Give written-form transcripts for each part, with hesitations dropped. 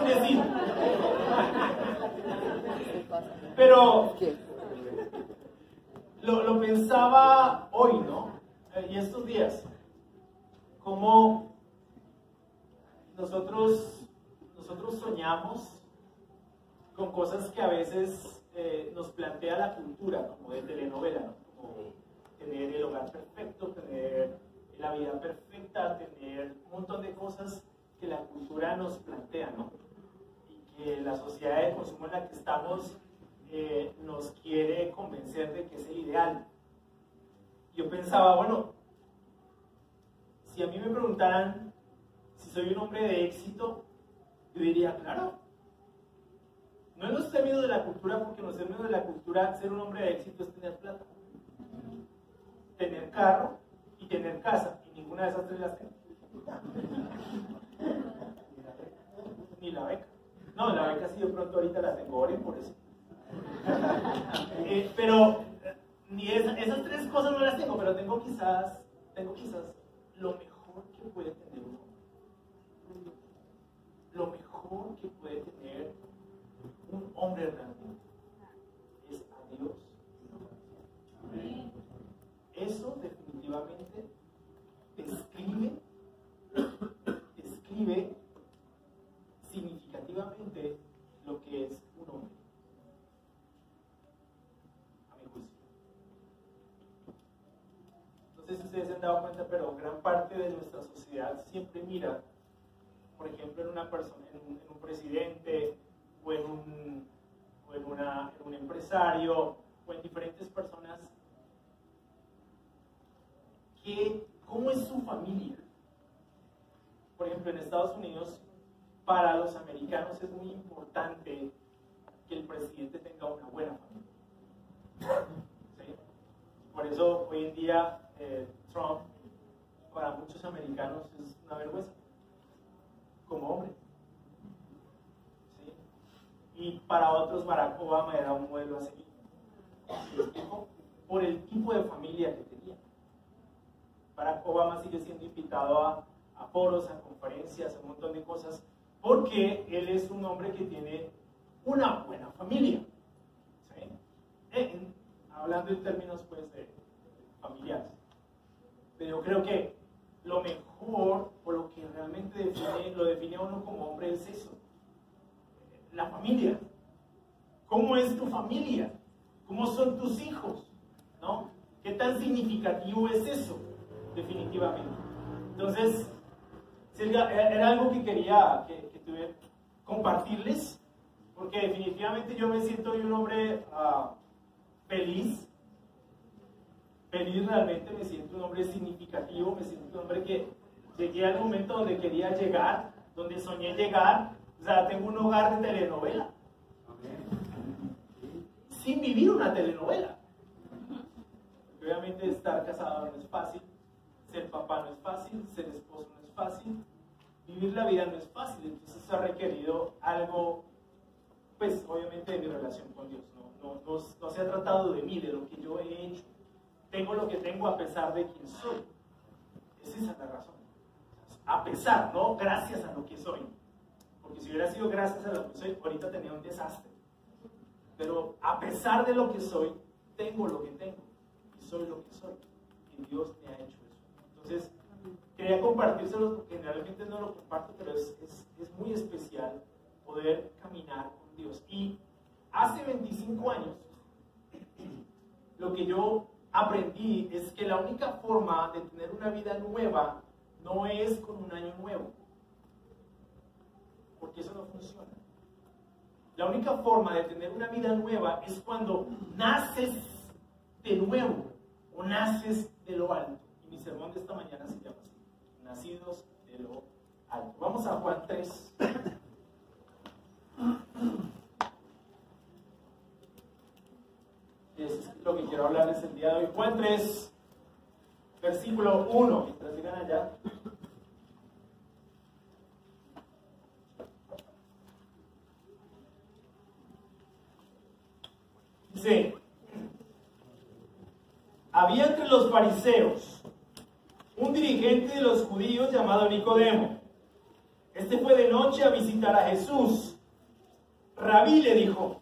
bendecido. Pero lo pensaba hoy, ¿no? Y estos días, como nosotros soñamos con cosas que a veces nos plantea la cultura, como de telenovela, ¿no? Como tener el hogar perfecto, tener la vida perfecta, tener un montón de cosas que la cultura nos plantea, ¿no? Y que la sociedad de consumo en la que estamos nos quiere convencer de que es el ideal. Yo pensaba, bueno, si a mí me preguntaran si soy un hombre de éxito, yo diría, claro. No en los términos de la cultura, porque en los términos de la cultura ser un hombre de éxito es tener plata, tener carro y tener casa, y ninguna de esas tres las tengo. Ni la beca. No, la beca sí, de pronto ahorita la tengo, oren por eso. Pero ni esas tres cosas no las tengo, pero tengo quizás lo mejor que puede tener un hombre. Lo mejor que puede tener un hombre realmente es a Dios. Eso definitivamente describe significativamente lo que es un hombre, a mi juicio. No sé si ustedes se han dado cuenta, pero gran parte de nuestra sociedad siempre mira, por ejemplo, en una persona, en un presidente, o en un empresario, o en diferentes personas, ¿cómo es su familia? Por ejemplo, en Estados Unidos, para los americanos es muy importante que el presidente tenga una buena familia. ¿Sí? Por eso hoy en día Trump, para muchos americanos, es una vergüenza como hombre. ¿Sí? Y para otros Barack Obama era un modelo a seguir. Por el tipo de familia que tenía. Barack Obama sigue siendo invitado a foros, a conferencias, a un montón de cosas, porque él es un hombre que tiene una buena familia. ¿Sí? Hablando en términos pues de familiares. Pero yo creo que lo mejor, o lo que realmente lo define a uno como hombre, es eso. La familia. ¿Cómo es tu familia? ¿Cómo son tus hijos? ¿No? ¿Qué tan significativo es eso? Definitivamente. Entonces, era algo que quería que tuviera, compartirles, porque definitivamente yo me siento hoy un hombre feliz realmente, me siento un hombre significativo, me siento un hombre que llegué al momento donde quería llegar, donde soñé llegar, o sea, tengo un hogar de telenovela, sin vivir una telenovela. Obviamente estar casado no es fácil, ser papá no es fácil, ser esposo no es fácil, vivir la vida no es fácil, entonces eso ha requerido algo, pues obviamente de mi relación con Dios, no se ha tratado de mí, de lo que yo he hecho, tengo lo que tengo a pesar de quién soy, esa es la razón, a pesar, no gracias a lo que soy, porque si hubiera sido gracias a lo que soy, ahorita tenía un desastre, pero a pesar de lo que soy, tengo lo que tengo, y soy lo que soy, y Dios me ha hecho eso. Entonces, quería compartírselo porque generalmente no lo comparto, pero es muy especial poder caminar con Dios. Y hace 25 años, lo que yo aprendí es que la única forma de tener una vida nueva no es con un año nuevo, porque eso no funciona. La única forma de tener una vida nueva es cuando naces de nuevo o naces de lo alto. Y mi sermón de esta mañana se llama así: nacidos de lo alto. Vamos a Juan 3. Es lo que quiero hablarles el día de hoy. Juan 3, versículo 1. Mientras llegan allá. Dice: había entre los fariseos un dirigente de los judíos llamado Nicodemo. Este fue de noche a visitar a Jesús. Rabí, le dijo,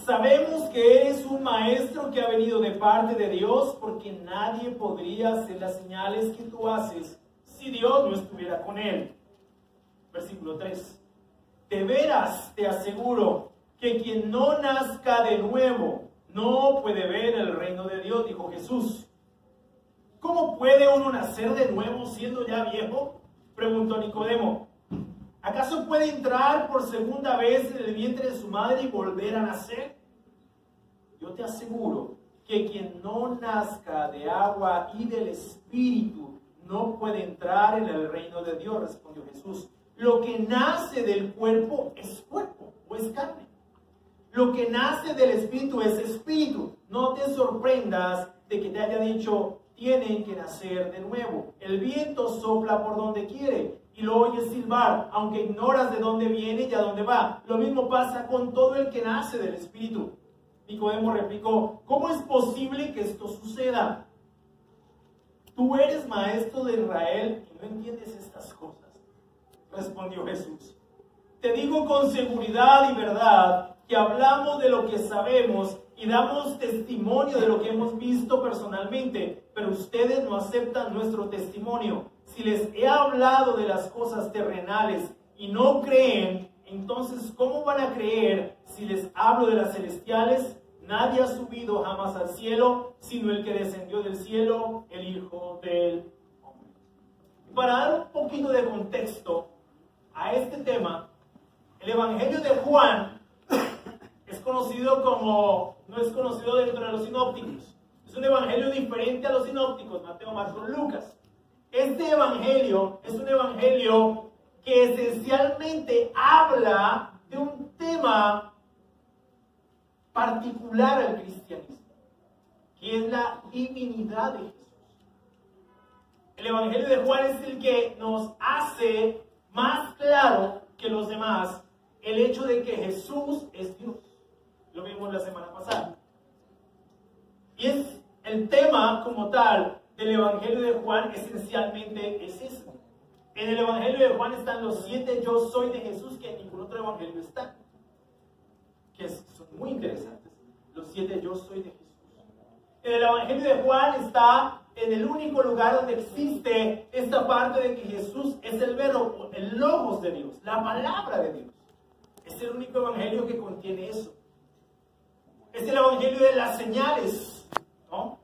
sabemos que eres un maestro que ha venido de parte de Dios, porque nadie podría hacer las señales que tú haces si Dios no estuviera con él. Versículo 3. De veras te aseguro que quien no nazca de nuevo no puede ver el reino de Dios, dijo Jesús. ¿Cómo puede uno nacer de nuevo siendo ya viejo?, preguntó Nicodemo. ¿Acaso puede entrar por segunda vez en el vientre de su madre y volver a nacer? Yo te aseguro que quien no nazca de agua y del Espíritu no puede entrar en el reino de Dios, respondió Jesús. Lo que nace del cuerpo es cuerpo o es carne. Lo que nace del Espíritu es espíritu. No te sorprendas de que te haya dicho, tienen que nacer de nuevo. El viento sopla por donde quiere y lo oyes silbar, aunque ignoras de dónde viene y a dónde va. Lo mismo pasa con todo el que nace del Espíritu. Nicodemo replicó, ¿cómo es posible que esto suceda? Tú eres maestro de Israel y no entiendes estas cosas, respondió Jesús. Te digo con seguridad y verdad que hablamos de lo que sabemos y damos testimonio de lo que hemos visto personalmente, pero ustedes no aceptan nuestro testimonio. Si les he hablado de las cosas terrenales y no creen, entonces ¿cómo van a creer si les hablo de las celestiales? Nadie ha subido jamás al cielo, sino el que descendió del cielo, el Hijo del Hombre. Para dar un poquito de contexto a este tema, el Evangelio de Juan es conocido como, no es conocido dentro de los sinópticos. Es un evangelio diferente a los sinópticos, Mateo, Marcos, Lucas. Este evangelio es un evangelio que esencialmente habla de un tema particular al cristianismo, que es la divinidad de Jesús. El evangelio de Juan es el que nos hace más claro que los demás el hecho de que Jesús es Dios. Lo vimos la semana pasada. Y es el tema como tal del Evangelio de Juan, esencialmente es eso. En el Evangelio de Juan están los 7 yo soy de Jesús que en ningún otro Evangelio están. Que son muy interesantes. Los 7 yo soy de Jesús. En el Evangelio de Juan está en el único lugar donde existe esta parte de que Jesús es el verbo, el logos de Dios, la palabra de Dios. Es el único Evangelio que contiene eso. Es el Evangelio de las señales, ¿no?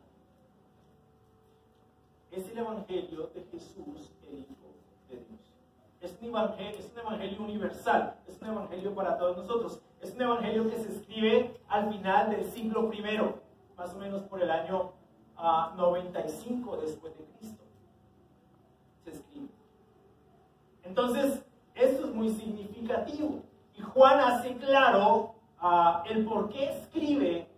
Es el Evangelio de Jesús, el Hijo de Dios. Es un evangelio universal, es un evangelio para todos nosotros. Es un evangelio que se escribe al final del siglo I, más o menos por el año 95 después de Cristo. Se escribe. Entonces, esto es muy significativo. Y Juan hace claro el por qué escribe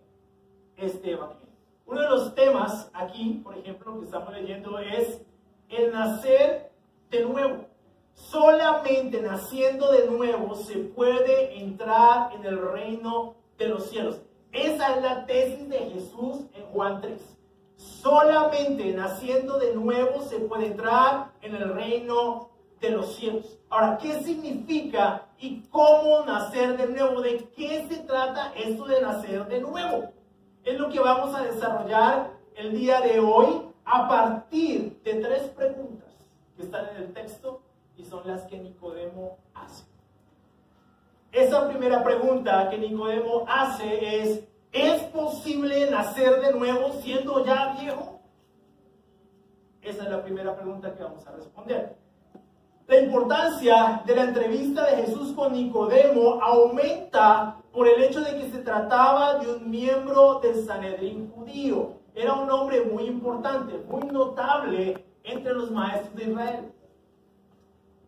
este evangelio. Uno de los temas aquí, por ejemplo, que estamos leyendo es el nacer de nuevo. Solamente naciendo de nuevo se puede entrar en el reino de los cielos. Esa es la tesis de Jesús en Juan 3. Solamente naciendo de nuevo se puede entrar en el reino de los cielos. Ahora, ¿qué significa y cómo nacer de nuevo? ¿De qué se trata esto de nacer de nuevo? Es lo que vamos a desarrollar el día de hoy a partir de 3 preguntas que están en el texto y son las que Nicodemo hace. Esa primera pregunta que Nicodemo hace ¿es posible nacer de nuevo siendo ya viejo? Esa es la primera pregunta que vamos a responder. La importancia de la entrevista de Jesús con Nicodemo aumenta por el hecho de que se trataba de un miembro del Sanedrín judío. Era un hombre muy importante, muy notable entre los maestros de Israel.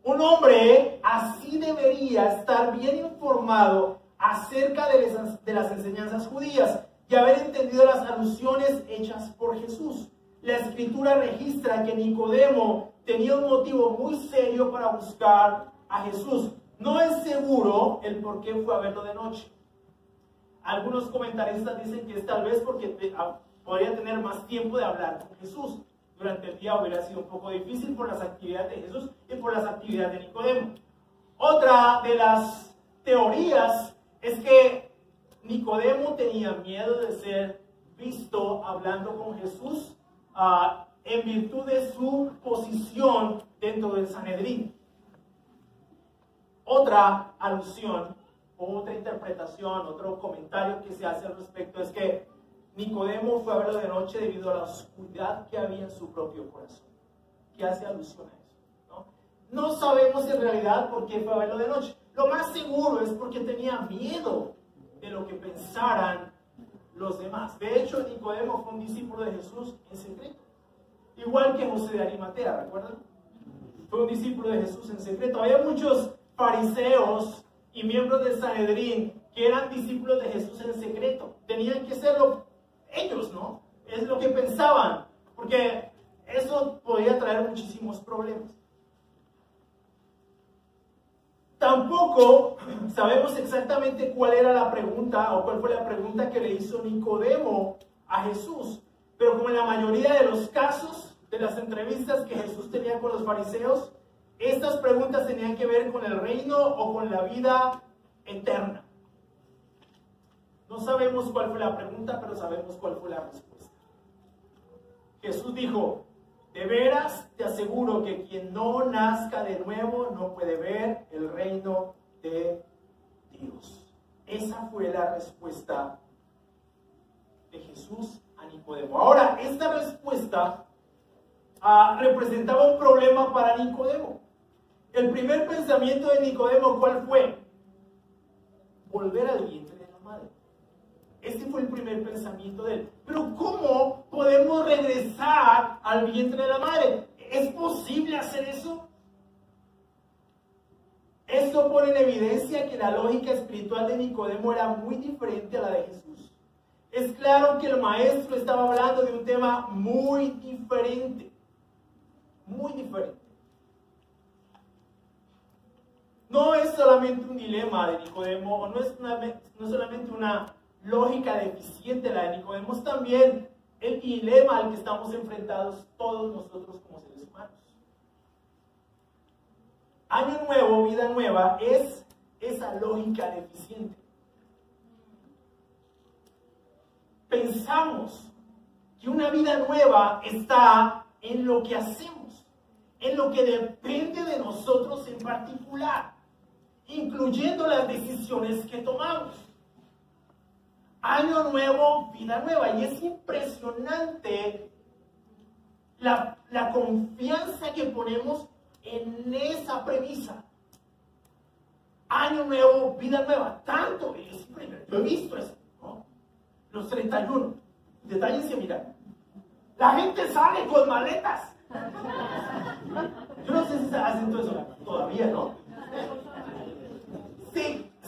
Un hombre así debería estar bien informado acerca de las enseñanzas judías y haber entendido las alusiones hechas por Jesús. La Escritura registra que Nicodemo tenía un motivo muy serio para buscar a Jesús. No es seguro el por qué fue a verlo de noche. Algunos comentaristas dicen que es tal vez porque podría tener más tiempo de hablar con Jesús. Durante el día hubiera sido un poco difícil por las actividades de Jesús y por las actividades de Nicodemo. Otra de las teorías es que Nicodemo tenía miedo de ser visto hablando con Jesús en virtud de su posición dentro del Sanedrín. Otra alusión, otra interpretación, otro comentario que se hace al respecto es que Nicodemo fue a verlo de noche debido a la oscuridad que había en su propio corazón. ¿Qué hace alusión a eso? No sabemos en realidad por qué fue a verlo de noche. Lo más seguro es porque tenía miedo de lo que pensaran los demás. De hecho, Nicodemo fue un discípulo de Jesús en secreto. Igual que José de Arimatea, ¿recuerdan? Fue un discípulo de Jesús en secreto. Había muchos fariseos y miembros del Sanedrín que eran discípulos de Jesús en secreto. Tenían que serlo ellos, ¿no? Es lo que pensaban, porque eso podía traer muchísimos problemas. Tampoco sabemos exactamente cuál era la pregunta o cuál fue la pregunta que le hizo Nicodemo a Jesús. Pero como en la mayoría de los casos de las entrevistas que Jesús tenía con los fariseos, estas preguntas tenían que ver con el reino o con la vida eterna. No sabemos cuál fue la pregunta, pero sabemos cuál fue la respuesta. Jesús dijo: de veras te aseguro que quien no nazca de nuevo no puede ver el reino de Dios. Esa fue la respuesta de Jesús a Nicodemo. Ahora, esta respuesta representaba un problema para Nicodemo. El primer pensamiento de Nicodemo, ¿cuál fue? Volver al vientre de la madre. Ese fue el primer pensamiento de él. Pero ¿cómo podemos regresar al vientre de la madre? ¿Es posible hacer eso? Esto pone en evidencia que la lógica espiritual de Nicodemo era muy diferente a la de Jesús. Es claro que el maestro estaba hablando de un tema muy diferente. Muy diferente. No es solamente un dilema de Nicodemo, o no es solamente una lógica deficiente la de Nicodemo, es también el dilema al que estamos enfrentados todos nosotros como seres humanos. Año nuevo, vida nueva, es esa lógica deficiente. Pensamos que una vida nueva está en lo que hacemos, en lo que depende de nosotros en particular, incluyendo las decisiones que tomamos. Año nuevo, vida nueva. Y es impresionante la confianza que ponemos en esa premisa. Año nuevo, vida nueva. Tanto, es impresionante. Yo he visto eso, ¿no? Los 31. Detállense, mira. La gente sale con maletas. Yo no sé si se hacen todo eso todavía, ¿no?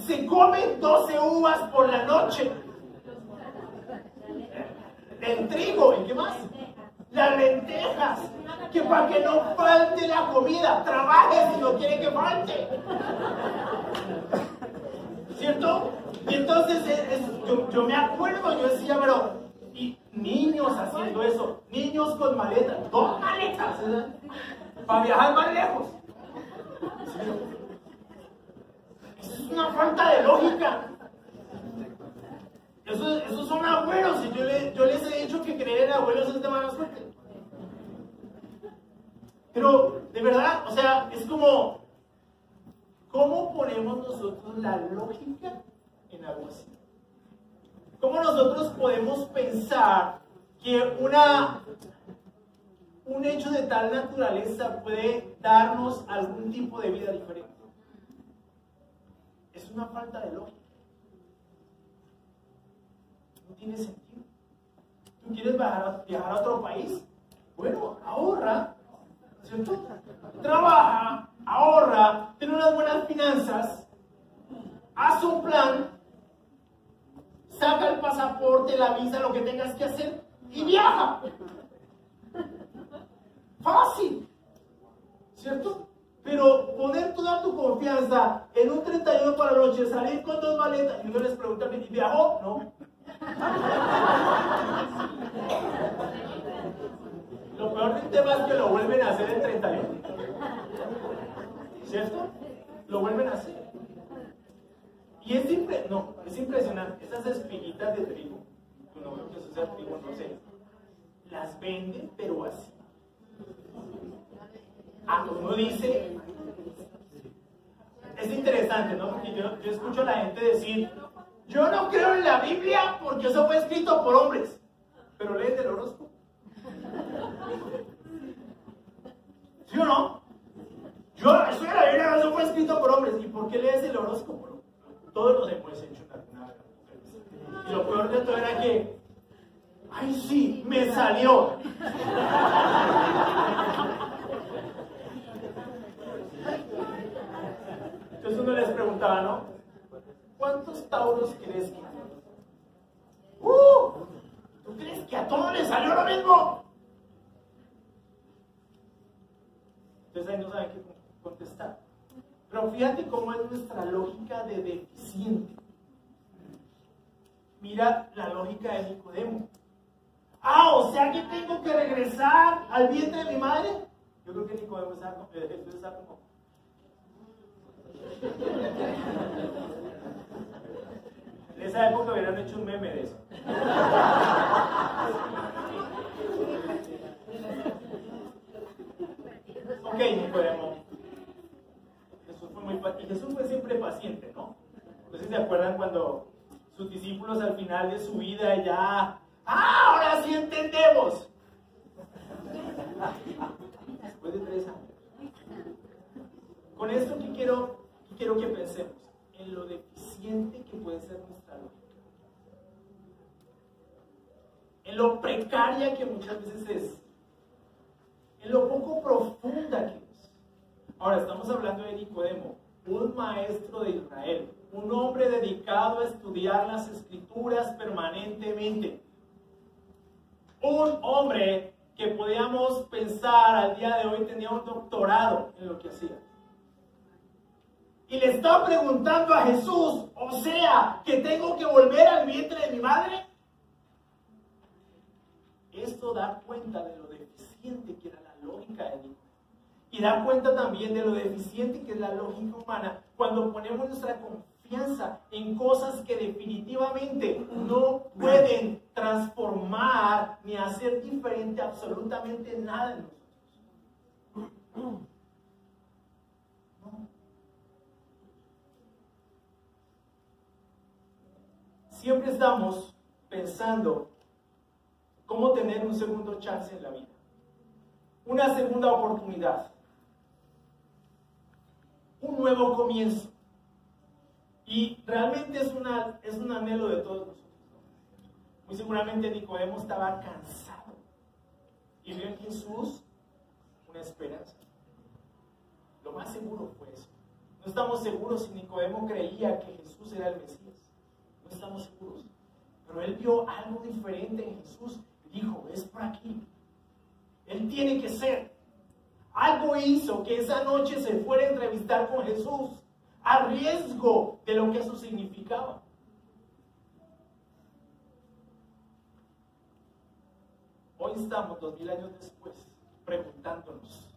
Se comen 12 uvas por la noche. El trigo, ¿y qué más? Las lentejas. Que para que no falte la comida, trabaje si no quiere que falte. ¿Cierto? Y entonces yo me acuerdo, yo decía, pero y niños haciendo eso, niños con maletas, 2 maletas, ¿verdad? Para viajar más lejos. Eso es una falta de lógica. Esos son abuelos, y yo les he dicho que creer en abuelos es de mala suerte. Pero, de verdad, o sea, es como, ¿cómo ponemos nosotros la lógica en algo así? ¿Cómo nosotros podemos pensar que un hecho de tal naturaleza puede darnos algún tipo de vida diferente? Es una falta de lógica. No tiene sentido. ¿Tú quieres viajar a otro país? Bueno, ahorra, ¿cierto? Trabaja, ahorra, ten unas buenas finanzas, haz un plan, saca el pasaporte, la visa, lo que tengas que hacer y viaja. Fácil, ¿cierto? Pero poner toda tu confianza en un 31 para la noche, salir con 2 maletas y uno les pregunta, ¿y viajó? No. Lo peor del tema es que lo vuelven a hacer el 31. ¿Cierto? lo vuelven a hacer. Y es impresionante, esas espiguitas de trigo, no creo que eso sea trigo, no sé, las venden, pero así. Uno dice, es interesante, ¿no? Porque yo escucho a la gente decir, yo no creo en la Biblia porque eso fue escrito por hombres, pero leen el horóscopo. ¿Sí o no? Eso de la Biblia, eso fue escrito por hombres. ¿Y por qué lees el horóscopo? Todos los hemos hecho en alguna vez. Y lo peor de todo era que, ¡ay sí! ¡Me salió! Entonces uno les preguntaba, ¿no? ¿Cuántos tauros crees que hay? ¿Tú crees que a todos les salió lo mismo? Entonces ahí no saben qué contestar. Pero fíjate cómo es nuestra lógica de deficiente. Mira la lógica de Nicodemo. O sea que tengo que regresar al vientre de mi madre. Yo creo que Nicodemo está como... En esa época hubieran hecho un meme de eso. Ok, Nicodemo. Jesús fue siempre paciente, ¿no? Entonces se acuerdan cuando sus discípulos al final de su vida ya, ahora sí entendemos. Después de 3 años. Con esto que quiero que pensemos en lo deficiente que puede ser nuestra lógica, en lo precaria que muchas veces es, en lo poco profunda que es. Ahora estamos hablando de Nicodemo, un maestro de Israel, un hombre dedicado a estudiar las escrituras permanentemente, un hombre que podíamos pensar al día de hoy tenía un doctorado en lo que hacía. Y le está preguntando a Jesús, o sea, que tengo que volver al vientre de mi madre. Esto da cuenta de lo deficiente que era la lógica de Nicodemo. Y da cuenta también de lo deficiente que es la lógica humana cuando ponemos nuestra confianza en cosas que definitivamente no pueden transformar ni hacer diferente absolutamente nada en nosotros. Siempre estamos pensando cómo tener un segundo chance en la vida, una segunda oportunidad, un nuevo comienzo. Y realmente es un anhelo de todos nosotros. Muy seguramente Nicodemo estaba cansado y vio en Jesús una esperanza. Lo más seguro fue eso. No estamos seguros si Nicodemo creía que Jesús era el Mesías. No estamos seguros. Pero él vio algo diferente en Jesús y dijo, es por aquí. Él tiene que ser. Algo hizo que esa noche se fuera a entrevistar con Jesús, a riesgo de lo que eso significaba. Hoy estamos 2000 años después preguntándonos,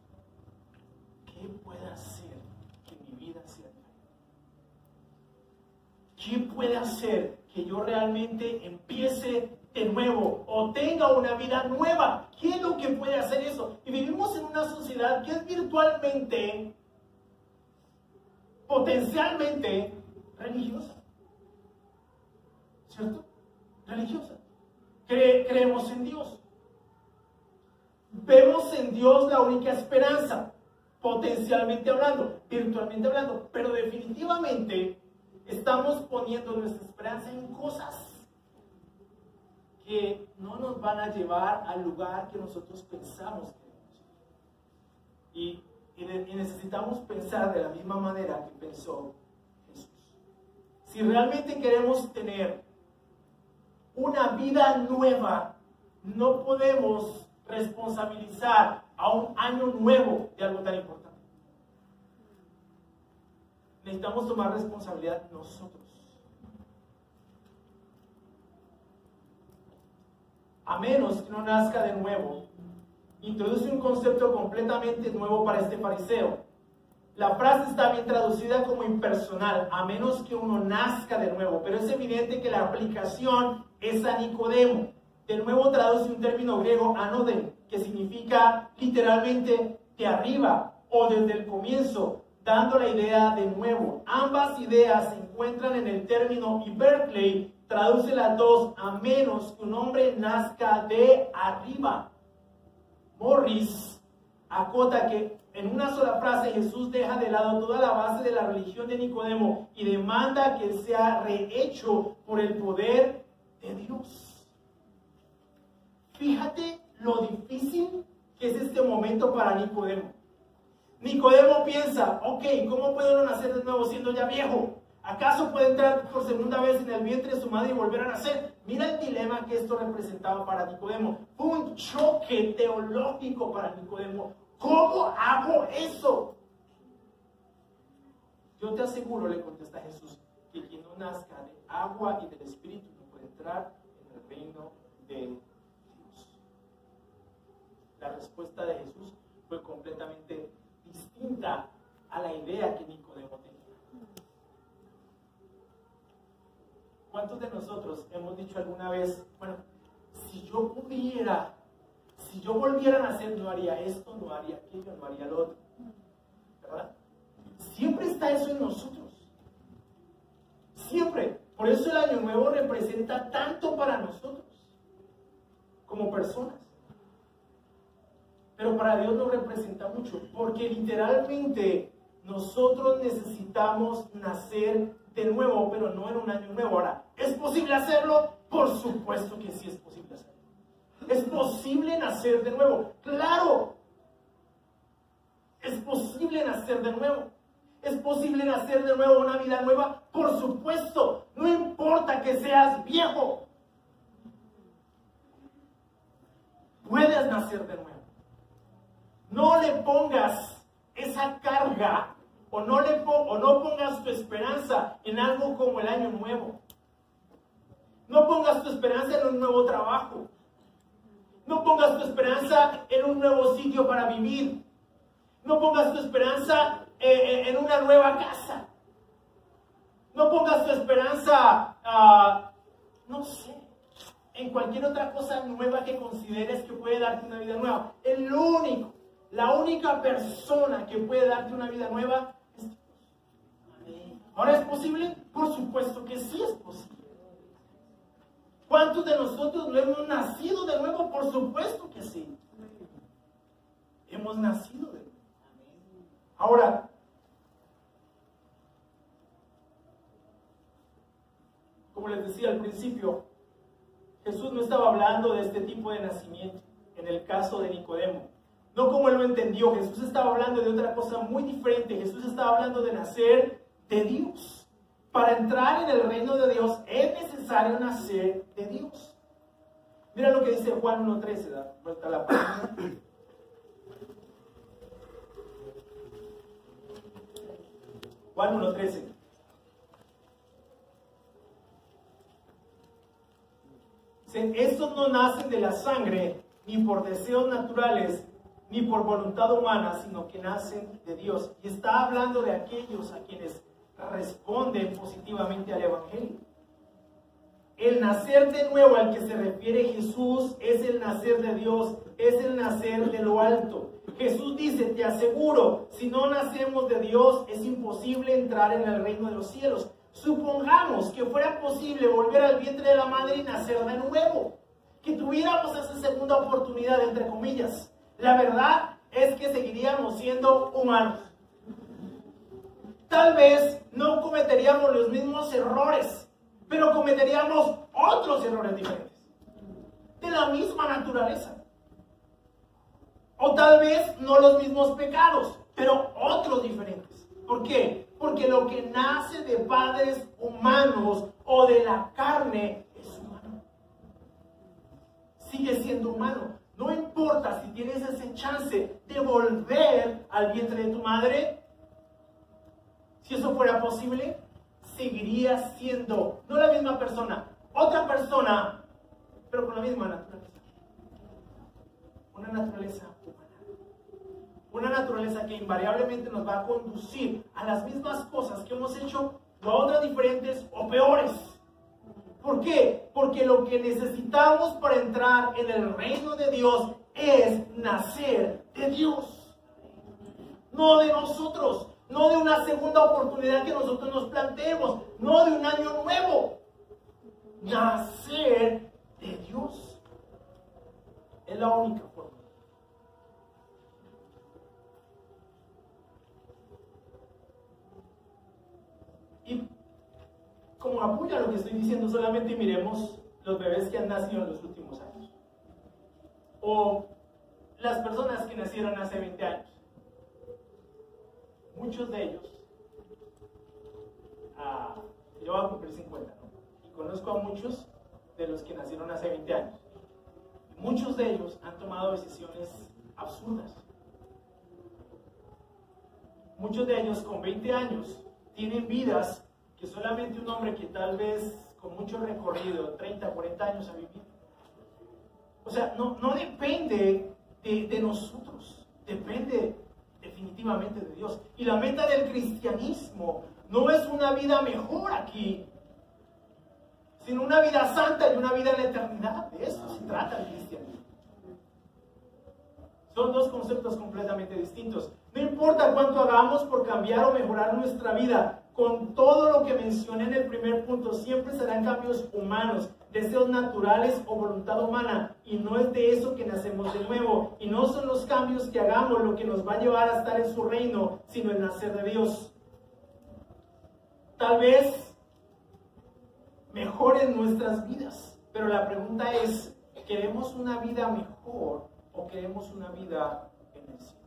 ¿qué puede hacer que mi vida sea diferente? ¿Qué puede hacer que yo realmente empiece de nuevo o tenga una vida nueva? ¿Qué es lo que puede hacer eso? Y vivimos en una sociedad que es virtualmente, potencialmente religiosa, ¿cierto? Religiosa. Creemos en Dios. Vemos en Dios la única esperanza, potencialmente hablando, virtualmente hablando, pero definitivamente estamos poniendo nuestra esperanza en cosas que no nos van a llevar al lugar que nosotros pensamos que y necesitamos pensar de la misma manera que pensó Jesús. Si realmente queremos tener una vida nueva, no podemos responsabilizar a un año nuevo de algo tan importante. Necesitamos tomar responsabilidad nosotros. A menos que no nazca de nuevo, introduce un concepto completamente nuevo para este fariseo. La frase está bien traducida como impersonal, a menos que uno nazca de nuevo, pero es evidente que la aplicación es a Nicodemo. De nuevo traduce un término griego, anoden, que significa literalmente de arriba o desde el comienzo, dando la idea de nuevo. Ambas ideas se encuentran en el término y Berkeley traduce las dos, a menos que un hombre nazca de arriba. Morris acota que en una sola frase Jesús deja de lado toda la base de la religión de Nicodemo y demanda que sea rehecho por el poder de Dios. Fíjate lo difícil que es este momento para Nicodemo. Nicodemo piensa, ok, ¿cómo puede uno nacer de nuevo siendo ya viejo? ¿Acaso puede entrar por segunda vez en el vientre de su madre y volver a nacer? Mira el dilema que esto representaba para Nicodemo. Fue un choque teológico para Nicodemo. ¿Cómo hago eso? Yo te aseguro, le contesta Jesús, que quien no nazca de agua y del Espíritu no puede entrar en el reino de Dios. La respuesta de Jesús fue completamente distinta a la idea que Nicodemo tenía. ¿Cuántos de nosotros hemos dicho alguna vez, bueno, si yo pudiera, si yo volviera a nacer, no haría esto, no haría aquello, no haría lo otro? ¿Verdad? Siempre está eso en nosotros. Siempre. Por eso el Año Nuevo representa tanto para nosotros, como personas. Pero para Dios no representa mucho, porque literalmente nosotros necesitamos nacer de nuevo, pero no en un año nuevo. Ahora, ¿es posible hacerlo? Por supuesto que sí es posible hacerlo. ¿Es posible nacer de nuevo? ¡Claro! ¿Es posible nacer de nuevo? ¿Es posible nacer de nuevo una vida nueva? Por supuesto. No importa que seas viejo. Puedes nacer de nuevo. No le pongas esa carga o no pongas tu esperanza en algo como el año nuevo. No pongas tu esperanza en un nuevo trabajo. No pongas tu esperanza en un nuevo sitio para vivir. No pongas tu esperanza en una nueva casa. No pongas tu esperanza, no sé, en cualquier otra cosa nueva que consideres que puede darte una vida nueva. La única persona que puede darte una vida nueva es Dios. ¿Ahora es posible? Por supuesto que sí es posible. ¿Cuántos de nosotros no hemos nacido de nuevo? Por supuesto que sí. Hemos nacido de nuevo. Ahora, como les decía al principio, Jesús no estaba hablando de este tipo de nacimiento en el caso de Nicodemo. No como él lo entendió. Jesús estaba hablando de otra cosa muy diferente. Jesús estaba hablando de nacer de Dios. Para entrar en el reino de Dios es necesario nacer de Dios. Mira lo que dice Juan 1:13. Da vuelta a la página. Juan 1:13. Estos no nacen de la sangre, ni por deseos naturales, ni por voluntad humana, sino que nacen de Dios. Y está hablando de aquellos a quienes responden positivamente al Evangelio. El nacer de nuevo al que se refiere Jesús es el nacer de Dios, es el nacer de lo alto. Jesús dice, te aseguro, si no nacemos de Dios, es imposible entrar en el reino de los cielos. Supongamos que fuera posible volver al vientre de la madre y nacer de nuevo, que tuviéramos esa segunda oportunidad, entre comillas. La verdad es que seguiríamos siendo humanos. Tal vez no cometeríamos los mismos errores, pero cometeríamos otros errores diferentes, de la misma naturaleza. O tal vez no los mismos pecados, pero otros diferentes. ¿Por qué? Porque lo que nace de padres humanos o de la carne es humano. Sigue siendo humano. No importa si tienes ese chance de volver al vientre de tu madre. Si eso fuera posible, seguirías siendo, no la misma persona, otra persona, pero con la misma naturaleza. Una naturaleza humana. una naturaleza que invariablemente nos va a conducir a las mismas cosas que hemos hecho, o a otras diferentes o peores. ¿Por qué? Porque lo que necesitamos para entrar en el reino de Dios es nacer de Dios, no de nosotros, no de una segunda oportunidad que nosotros nos planteemos, no de un año nuevo. Nacer de Dios es la única forma. Y como apoyo a lo que estoy diciendo, solamente miremos los bebés que han nacido en los últimos años, o las personas que nacieron hace 20 años. Muchos de ellos, yo voy a cumplir 50, ¿no? Y conozco a muchos de los que nacieron hace 20 años. Muchos de ellos han tomado decisiones absurdas. Muchos de ellos con 20 años tienen vidas que solamente un hombre que tal vez con mucho recorrido, 30, 40 años ha vivido. O sea, no depende de nosotros, depende definitivamente de Dios. Y la meta del cristianismo no es una vida mejor aquí, sino una vida santa y una vida en la eternidad. De eso se trata el cristianismo. Son dos conceptos completamente distintos. No importa cuánto hagamos por cambiar o mejorar nuestra vida, con todo lo que mencioné en el primer punto, siempre serán cambios humanos, deseos naturales o voluntad humana, y no es de eso que nacemos de nuevo, y no son los cambios que hagamos lo que nos va a llevar a estar en su reino, sino el nacer de Dios. Tal vez mejoren nuestras vidas, pero la pregunta es, ¿queremos una vida mejor o queremos una vida en el cielo?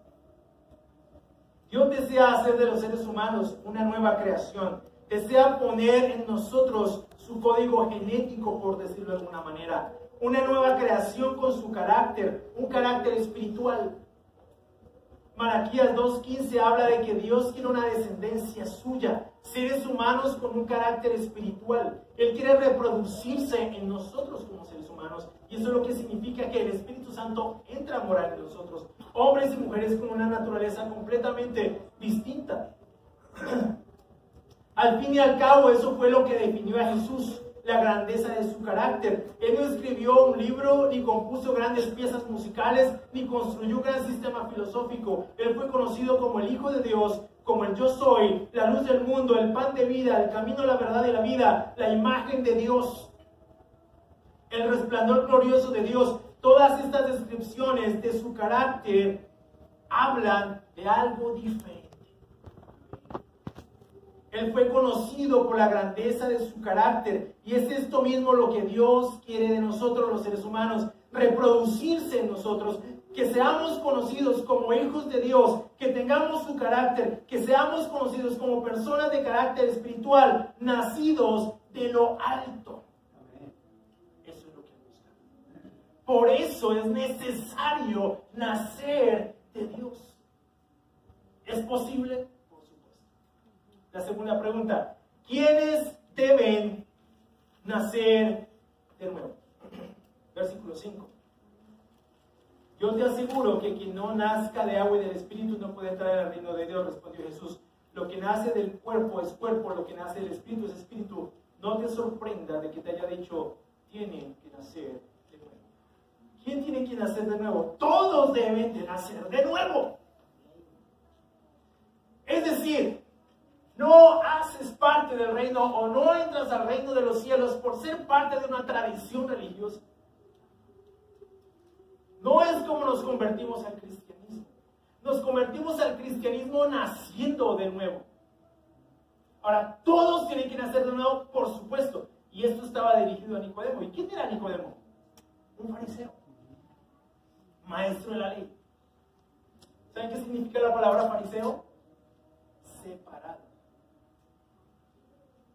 Dios desea hacer de los seres humanos una nueva creación. Desea poner en nosotros su código genético, por decirlo de alguna manera. Una nueva creación con su carácter, un carácter espiritual. Malaquías 2:15 habla de que Dios quiere una descendencia suya, seres humanos con un carácter espiritual. Él quiere reproducirse en nosotros como seres humanos, y eso es lo que significa que el Espíritu Santo entra a morar en nosotros. Hombres y mujeres con una naturaleza completamente distinta. Al fin y al cabo, eso fue lo que definió a Jesús, la grandeza de su carácter. Él no escribió un libro, ni compuso grandes piezas musicales, ni construyó un gran sistema filosófico. Él fue conocido como el Hijo de Dios, como el Yo Soy, la luz del mundo, el pan de vida, el camino, la verdad y la vida, la imagen de Dios, el resplandor glorioso de Dios. Todas estas descripciones de su carácter hablan de algo diferente. Él fue conocido por la grandeza de su carácter, y es esto mismo lo que Dios quiere de nosotros los seres humanos, reproducirse en nosotros, que seamos conocidos como hijos de Dios, que tengamos su carácter, que seamos conocidos como personas de carácter espiritual, nacidos de lo alto. Eso es lo que busca. Por eso es necesario nacer de Dios. ¿Es posible? La segunda pregunta, ¿quiénes deben nacer de nuevo? Versículo 5. Yo te aseguro que quien no nazca de agua y del Espíritu no puede entrar al reino de Dios, respondió Jesús. Lo que nace del cuerpo es cuerpo, lo que nace del Espíritu es Espíritu. No te sorprenda de que te haya dicho, tienen que nacer de nuevo. ¿Quién tiene que nacer de nuevo? Todos deben de nacer de nuevo. Es decir, no haces parte del reino o no entras al reino de los cielos por ser parte de una tradición religiosa. No es como nos convertimos al cristianismo. Nos convertimos al cristianismo naciendo de nuevo. Ahora, todos tienen que nacer de nuevo, por supuesto. Y esto estaba dirigido a Nicodemo. ¿Y quién era Nicodemo? Un fariseo. Maestro de la ley. ¿Saben qué significa la palabra fariseo? Separado.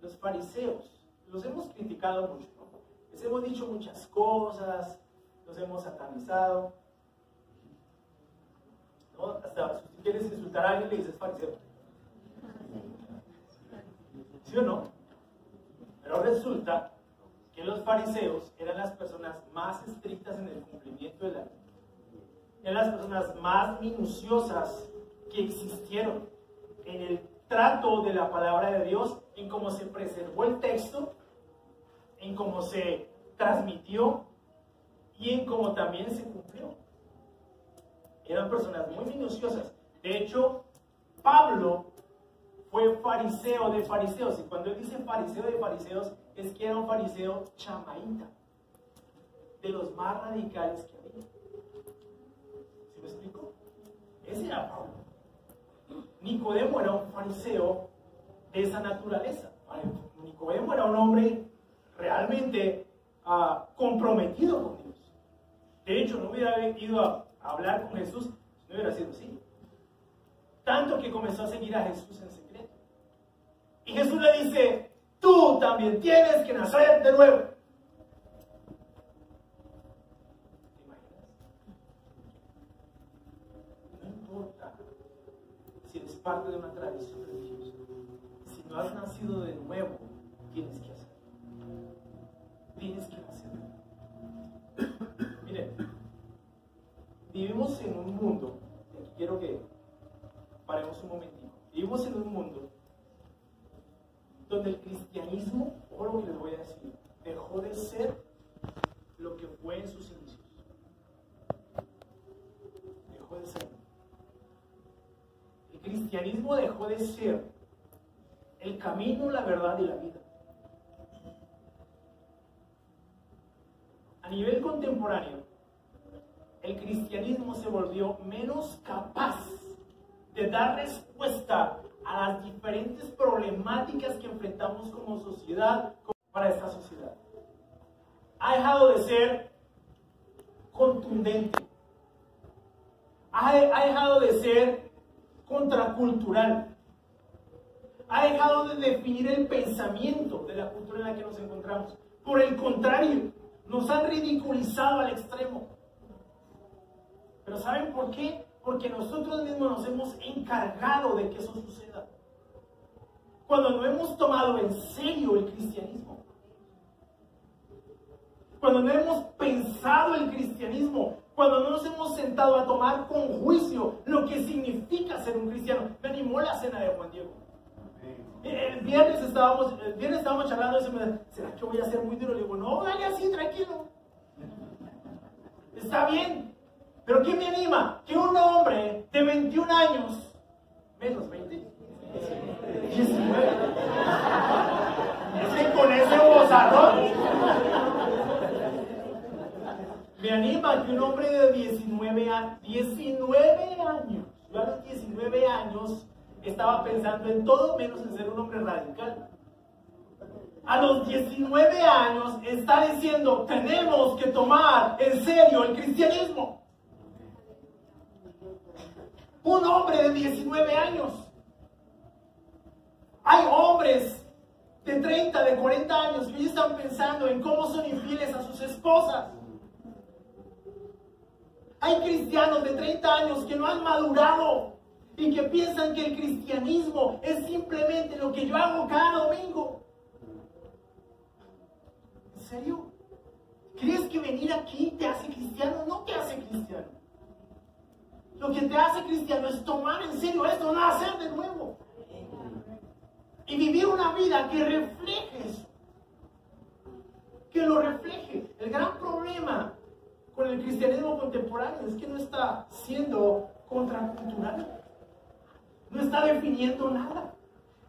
Los fariseos, los hemos criticado mucho, ¿no? Les hemos dicho muchas cosas, los hemos satanizado, ¿no? Hasta si quieres insultar a alguien le dices fariseo. ¿Sí o no? Pero resulta que los fariseos eran las personas más estrictas en el cumplimiento de la ley. eran las personas más minuciosas que existieron en el trato de la palabra de Dios, en cómo se preservó el texto, en cómo se transmitió y en cómo también se cumplió. Eran personas muy minuciosas. De hecho, Pablo fue fariseo de fariseos, y cuando él dice fariseo de fariseos, es que era un fariseo chamaíta, de los más radicales que había. ¿Sí me explico? Ese era Pablo. Nicodemo era un fariseo de esa naturaleza. Nicodemo era un hombre realmente comprometido con Dios. De hecho, no hubiera ido a hablar con Jesús, no hubiera sido así. Tanto que comenzó a seguir a Jesús en secreto. Y Jesús le dice: tú también tienes que nacer de nuevo. ¿Te imaginas? No importa si eres parte de una tradición religiosa. Si no has nacido de nuevo, tienes que hacerlo. Tienes que hacerlo. Miren, vivimos en un mundo, y aquí quiero que paremos un momentito. Vivimos en un mundo donde el cristianismo, o lo que les voy a decir, dejó de ser lo que fue en sus inicios. Dejó de ser. El cristianismo dejó de ser el camino, la verdad y la vida. A nivel contemporáneo, el cristianismo se volvió menos capaz de dar respuesta a las diferentes problemáticas que enfrentamos como sociedad, para esta sociedad. Ha dejado de ser contundente. Ha dejado de ser contracultural. Ha dejado de definir el pensamiento de la cultura en la que nos encontramos. Por el contrario, nos han ridiculizado al extremo. ¿Pero saben por qué? Porque nosotros mismos nos hemos encargado de que eso suceda. Cuando no hemos tomado en serio el cristianismo. Cuando no hemos pensado el cristianismo. Cuando no nos hemos sentado a tomar con juicio lo que significa ser un cristiano. Me animó la cena de Juan Diego. El viernes estábamos charlando de eso. ¿Será que voy a ser muy duro? Le digo, no, dale así, tranquilo. Está bien. Pero ¿qué me anima? Que un hombre de 21 años, menos 20, 19, es que con ese bozarrón, me anima que un hombre de 19 años, yo a los 19 años estaba pensando en todo menos en ser un hombre radical. A los 19 años está diciendo, tenemos que tomar en serio el cristianismo. Un hombre de 19 años. Hay hombres de 30, de 40 años que hoy están pensando en cómo son infieles a sus esposas. Hay cristianos de 30 años que no han madurado y que piensan que el cristianismo es simplemente lo que yo hago cada domingo. ¿En serio? ¿Crees que venir aquí te hace cristiano? No te hace cristiano. Lo que te hace cristiano es tomar en serio esto, nacer de nuevo. Y vivir una vida que refleje eso. Que lo refleje. El gran problema con el cristianismo contemporáneo es que no está siendo contracultural. No está definiendo nada.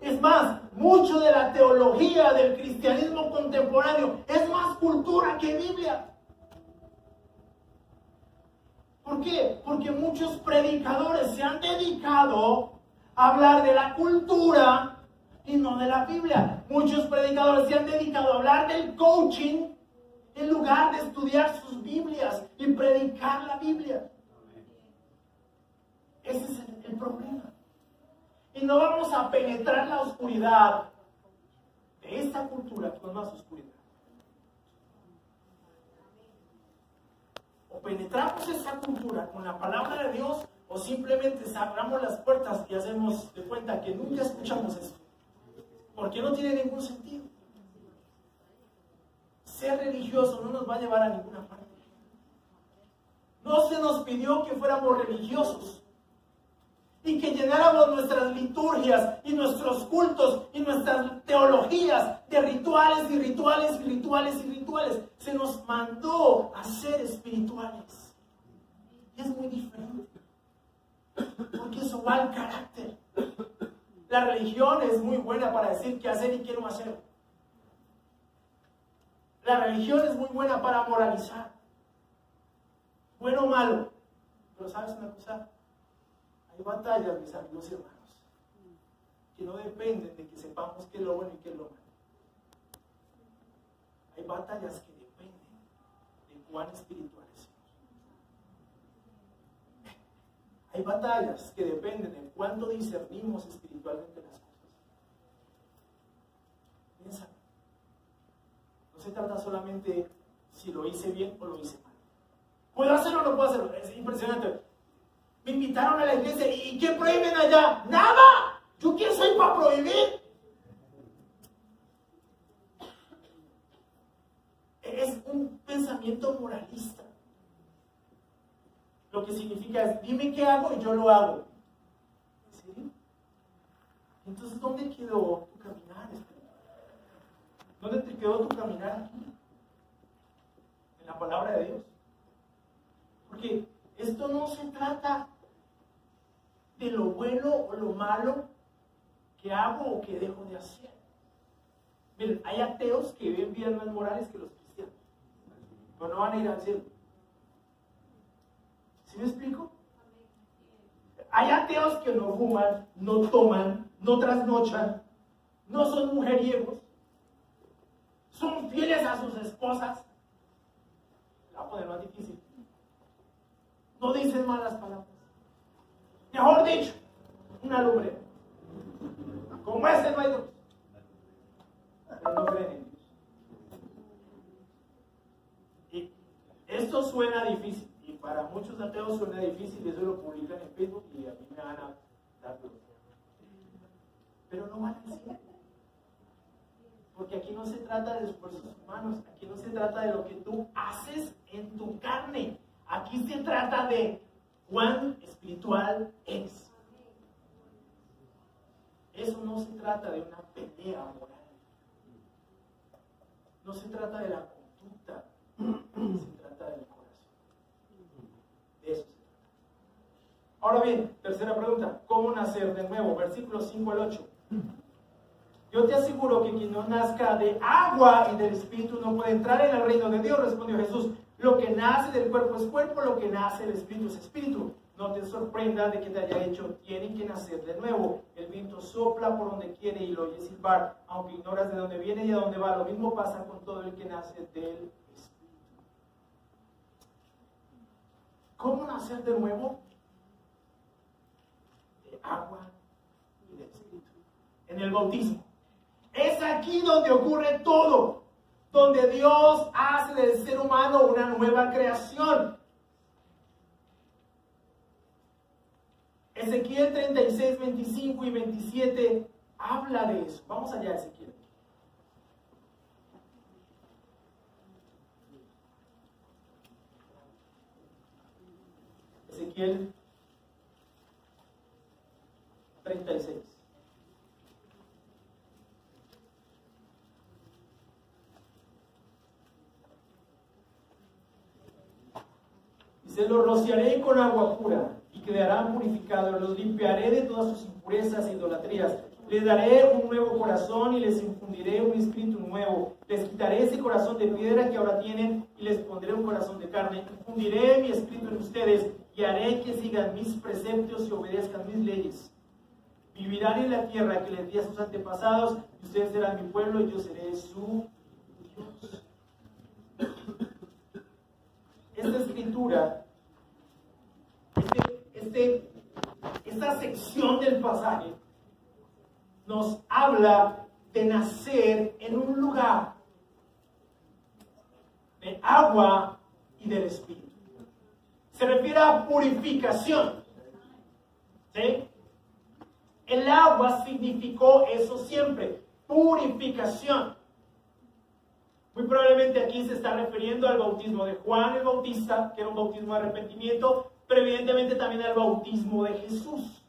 Es más, mucho de la teología del cristianismo contemporáneo es más cultura que Biblia. ¿Por qué? Porque muchos predicadores se han dedicado a hablar de la cultura y no de la Biblia. Muchos predicadores se han dedicado a hablar del coaching en lugar de estudiar sus Biblias y predicar la Biblia. Ese es el problema. Y no vamos a penetrar la oscuridad de esta cultura con más oscuridad. O penetramos esa cultura con la palabra de Dios, o simplemente cerramos las puertas y hacemos de cuenta que nunca escuchamos esto. Porque no tiene ningún sentido. Ser religioso no nos va a llevar a ninguna parte. No se nos pidió que fuéramos religiosos y que llenáramos nuestras liturgias y nuestros cultos y nuestras teologías de rituales y rituales y rituales y rituales. Se nos mandó a ser espirituales. Y es muy diferente, porque eso va al carácter. La religión es muy buena para decir qué hacer y qué no hacer. La religión es muy buena para moralizar. Bueno o malo. Pero ¿sabes una cosa? Hay batallas, mis amigos y hermanos, que no dependen de que sepamos qué es lo bueno y qué es lo malo. Hay batallas que dependen de cuán espirituales somos. Hay batallas que dependen de cuánto discernimos espiritualmente las cosas. Piensa. No se trata solamente si lo hice bien o lo hice mal. ¿Puedo hacerlo o no puedo hacerlo? Es impresionante. Me invitaron a la iglesia y ¿qué prohíben allá? ¡Nada! ¿Yo quién soy para prohibir? Es un pensamiento moralista. Lo que significa es, dime qué hago y yo lo hago. ¿Sí? Entonces, ¿dónde quedó tu caminar? ¿Dónde te quedó tu caminar aquí? En la palabra de Dios. Porque esto no se trata de lo bueno o lo malo que hago o que dejo de hacer. Miren, hay ateos que viven vidas más morales que los cristianos, pero no van a ir al cielo. ¿Sí me explico? Hay ateos que no fuman, no toman, no trasnochan, no son mujeriegos, son fieles a sus esposas. La voy a poner más difícil. No dicen malas palabras. Mejor dicho, una lumbre. Como ese no hay dos. Pero no creen en Dios. Y esto suena difícil. Y para muchos ateos suena difícil. Eso lo publican en Facebook y a mí me van a dar duro. Pero no van a decir. Porque aquí no se trata de esfuerzos humanos. Aquí no se trata de lo que tú haces en tu carne. Aquí se trata de cuán espiritual eres. Eso no se trata de una pelea moral. No se trata de la conducta. Se trata del corazón. De eso se trata. Ahora bien, tercera pregunta. ¿Cómo nacer de nuevo? Versículos 5 al 8. Yo te aseguro que quien no nazca de agua y del Espíritu no puede entrar en el reino de Dios, respondió Jesús. Lo que nace del cuerpo es cuerpo, lo que nace del Espíritu es Espíritu. No te sorprenda de que te haya dicho, tienen que nacer de nuevo. El viento sopla por donde quiere y lo oyes silbar, aunque ignoras de dónde viene y a dónde va. Lo mismo pasa con todo el que nace del Espíritu. ¿Cómo nacer de nuevo? De agua y del Espíritu. En el bautismo. Es aquí donde ocurre todo. Donde Dios hace del ser humano una nueva creación. Ezequiel 36, 25 y 27 habla de eso. Vamos allá, Ezequiel. Ezequiel 36. Dice, los rociaré con agua pura y quedarán purificados, los limpiaré de todas sus impurezas e idolatrías. Les daré un nuevo corazón y les infundiré un espíritu nuevo. Les quitaré ese corazón de piedra que ahora tienen y les pondré un corazón de carne. Infundiré mi espíritu en ustedes y haré que sigan mis preceptos y obedezcan mis leyes. Vivirán en la tierra que les di a sus antepasados y ustedes serán mi pueblo y yo seré su Dios. Esta escritura, esta sección del pasaje nos habla de nacer en un lugar de agua y del Espíritu. Se refiere a purificación. ¿Sí? El agua significó eso siempre, purificación. Muy probablemente aquí se está refiriendo al bautismo de Juan el Bautista, que era un bautismo de arrepentimiento, pero evidentemente también al bautismo de Jesús.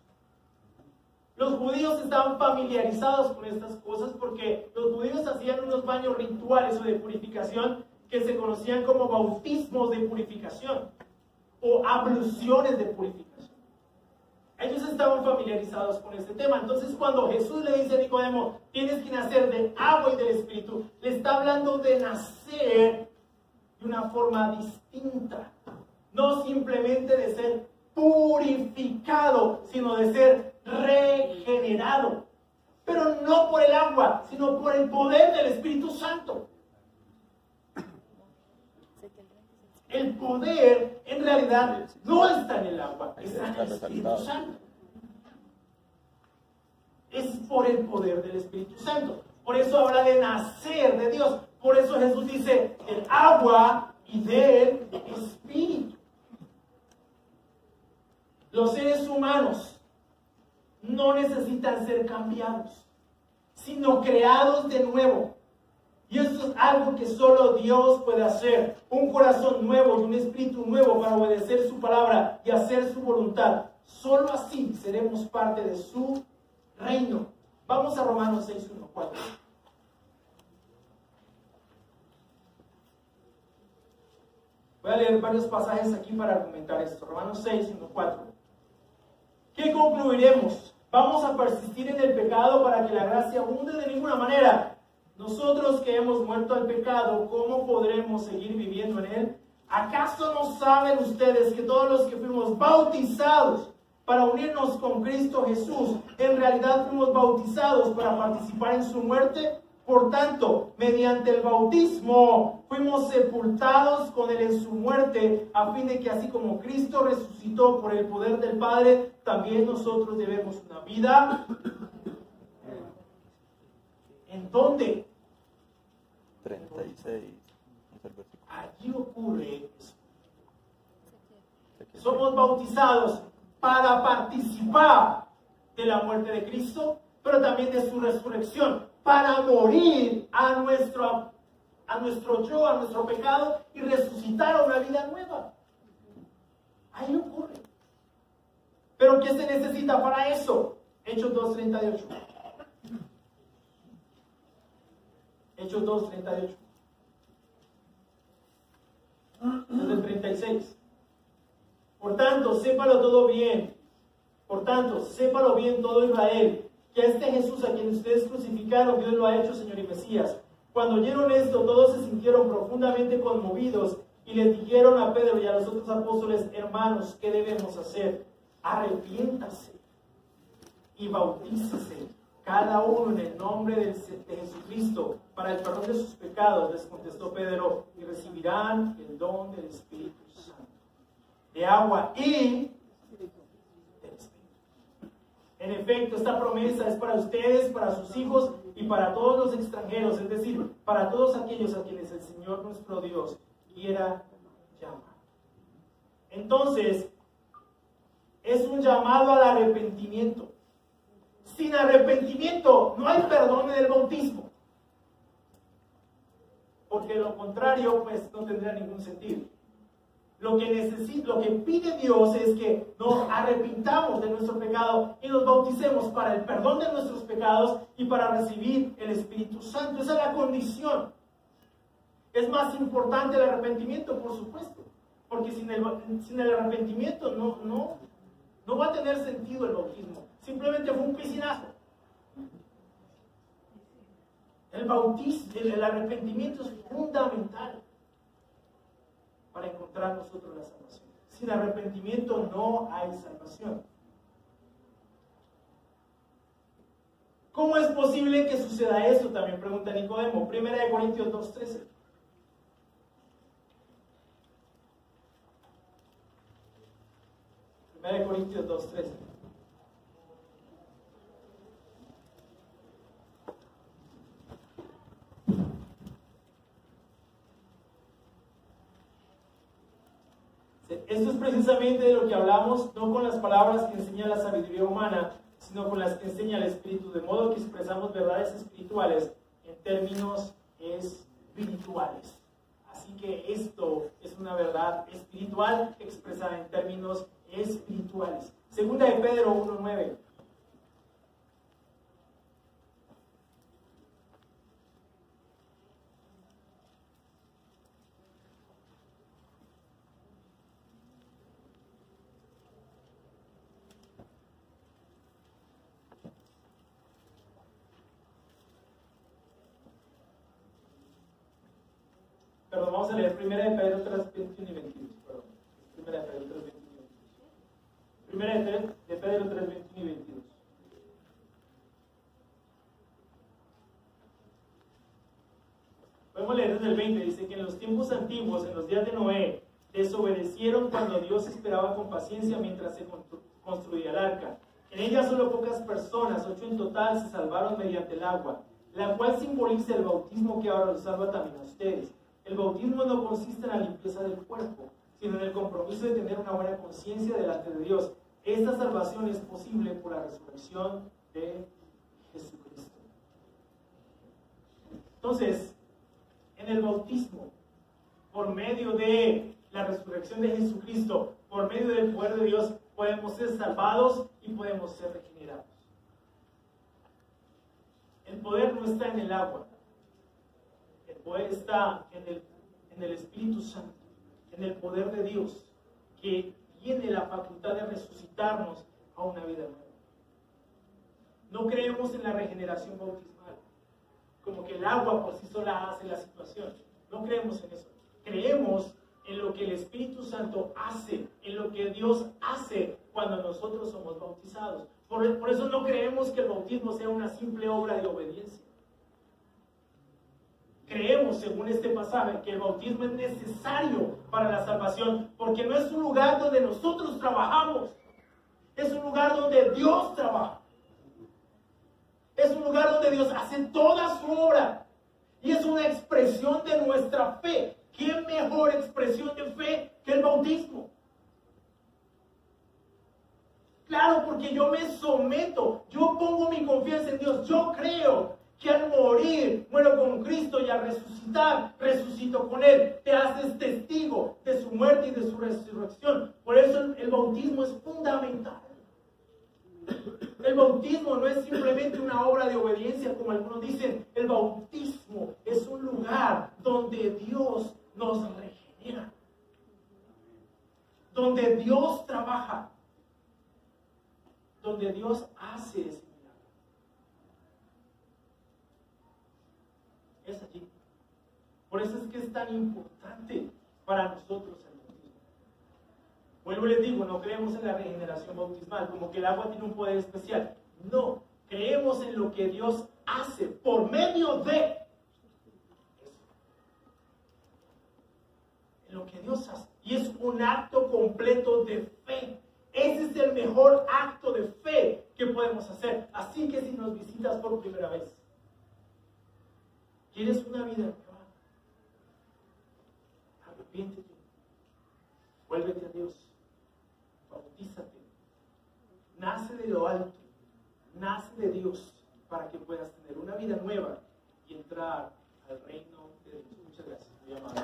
Los judíos estaban familiarizados con estas cosas porque los judíos hacían unos baños rituales o de purificación que se conocían como bautismos de purificación o abluciones de purificación. Ellos estaban familiarizados con este tema. Entonces, cuando Jesús le dice a Nicodemo, tienes que nacer de agua y del Espíritu, le está hablando de nacer de una forma distinta. No simplemente de ser purificado, sino de ser regenerado. Pero no por el agua, sino por el poder del Espíritu Santo. El poder en realidad no está en el agua, está en el Espíritu Santo. Es por el poder del Espíritu Santo. Por eso habla de nacer de Dios. Por eso Jesús dice del agua y del Espíritu. Los seres humanos no necesitan ser cambiados, sino creados de nuevo. Y esto es algo que solo Dios puede hacer. Un corazón nuevo y un espíritu nuevo para obedecer su palabra y hacer su voluntad. Solo así seremos parte de su reino. Vamos a Romanos 6, 1, 4. Voy a leer varios pasajes aquí para argumentar esto. Romanos 6, 1, 4. ¿Qué concluiremos? ¿Vamos a persistir en el pecado para que la gracia abunde? De ninguna manera. Nosotros que hemos muerto al pecado, ¿cómo podremos seguir viviendo en él? ¿Acaso no saben ustedes que todos los que fuimos bautizados para unirnos con Cristo Jesús, en realidad fuimos bautizados para participar en su muerte? Por tanto, mediante el bautismo fuimos sepultados con él en su muerte, a fin de que así como Cristo resucitó por el poder del Padre, también nosotros debemos una vida. ¿En dónde? 36. Allí ocurre eso. Somos bautizados para participar de la muerte de Cristo, pero también de su resurrección, para morir a nuestro yo, a nuestro pecado y resucitar a una vida nueva. Ahí ocurre. ¿Pero qué se necesita para eso? Hechos 2:38. Hechos 2:38. Desde el 36. Por tanto, sépalo todo bien. Por tanto, sépalo bien todo Israel, que a este Jesús a quien ustedes crucificaron, Dios lo ha hecho Señor y Mesías. Cuando oyeron esto, todos se sintieron profundamente conmovidos y les dijeron a Pedro y a los otros apóstoles: hermanos, ¿qué debemos hacer? Arrepiéntase y bautícese cada uno en el nombre de Jesucristo para el perdón de sus pecados, les contestó Pedro, y recibirán el don del Espíritu Santo, de agua y del Espíritu. En efecto, esta promesa es para ustedes, para sus hijos y para todos los extranjeros, es decir, para todos aquellos a quienes el Señor nuestro Dios quiera llamar. Entonces, es un llamado al arrepentimiento. Sin arrepentimiento no hay perdón en el bautismo, porque lo contrario pues no tendría ningún sentido. Lo que pide Dios es que nos arrepintamos de nuestro pecado y nos bauticemos para el perdón de nuestros pecados y para recibir el Espíritu Santo. Esa es la condición. Es más importante el arrepentimiento, por supuesto, porque sin el arrepentimiento no va a tener sentido el bautismo. Simplemente fue un piscinazo. El bautismo, el arrepentimiento es fundamental para encontrar nosotros la salvación. Sin arrepentimiento no hay salvación. ¿Cómo es posible que suceda esto? También pregunta Nicodemo. 1 Corintios 2:13. 1 Corintios 2:13. Esto es precisamente de lo que hablamos, no con las palabras que enseña la sabiduría humana, sino con las que enseña el Espíritu, de modo que expresamos verdades espirituales en términos espirituales. espirituales. Así que esto es una verdad espiritual expresada en términos espirituales. Segunda de Pedro 1:9. Perdón, vamos a leer 1 de Pedro 3, 21 y 22. Perdón. 1 de Pedro 3, 21 y 22. 1 de Pedro 3, 21 y 22. Podemos leer desde el 20. Dice que en los tiempos antiguos, en los días de Noé, desobedecieron cuando Dios esperaba con paciencia mientras se construía el arca. En ella solo pocas personas, 8 en total, se salvaron mediante el agua, la cual simboliza el bautismo que ahora los salva también a ustedes. El bautismo no consiste en la limpieza del cuerpo, sino en el compromiso de tener una buena conciencia delante de Dios. Esta salvación es posible por la resurrección de Jesucristo. Entonces, en el bautismo, por medio de la resurrección de Jesucristo, por medio del poder de Dios, podemos ser salvados y podemos ser regenerados. El poder no está en el agua. El poder está en el Espíritu Santo, en el poder de Dios, que tiene la facultad de resucitarnos a una vida nueva. No creemos en la regeneración bautismal, como que el agua por sí sola hace la situación. No creemos en eso. Creemos en lo que el Espíritu Santo hace, en lo que Dios hace cuando nosotros somos bautizados. Por eso no creemos que el bautismo sea una simple obra de obediencia. Creemos, según este pasaje, que el bautismo es necesario para la salvación, porque no es un lugar donde nosotros trabajamos, es un lugar donde Dios trabaja. Es un lugar donde Dios hace toda su obra y es una expresión de nuestra fe. ¿Qué mejor expresión de fe que el bautismo? Claro, porque yo me someto, yo pongo mi confianza en Dios, yo creo que al morir, muero con Cristo y al resucitar, resucito con Él. Te haces testigo de su muerte y de su resurrección. Por eso el bautismo es fundamental. El bautismo no es simplemente una obra de obediencia, como algunos dicen. El bautismo es un lugar donde Dios nos regenera, donde Dios trabaja, donde Dios hace ese milagro. Es allí. Por eso es que es tan importante para nosotros el bautismo. Vuelvo y les digo, no creemos en la regeneración bautismal, como que el agua tiene un poder especial. No, creemos en lo que Dios hace por medio de eso. En lo que Dios hace. Y es un acto completo de fe. Ese es el mejor acto de fe que podemos hacer. Así que si nos visitas por primera vez, ¿quieres una vida nueva? Arrepiéntete. Vuélvete a Dios. Bautízate. Nace de lo alto. Nace de Dios para que puedas tener una vida nueva y entrar al reino de Dios. Muchas gracias, mi amado.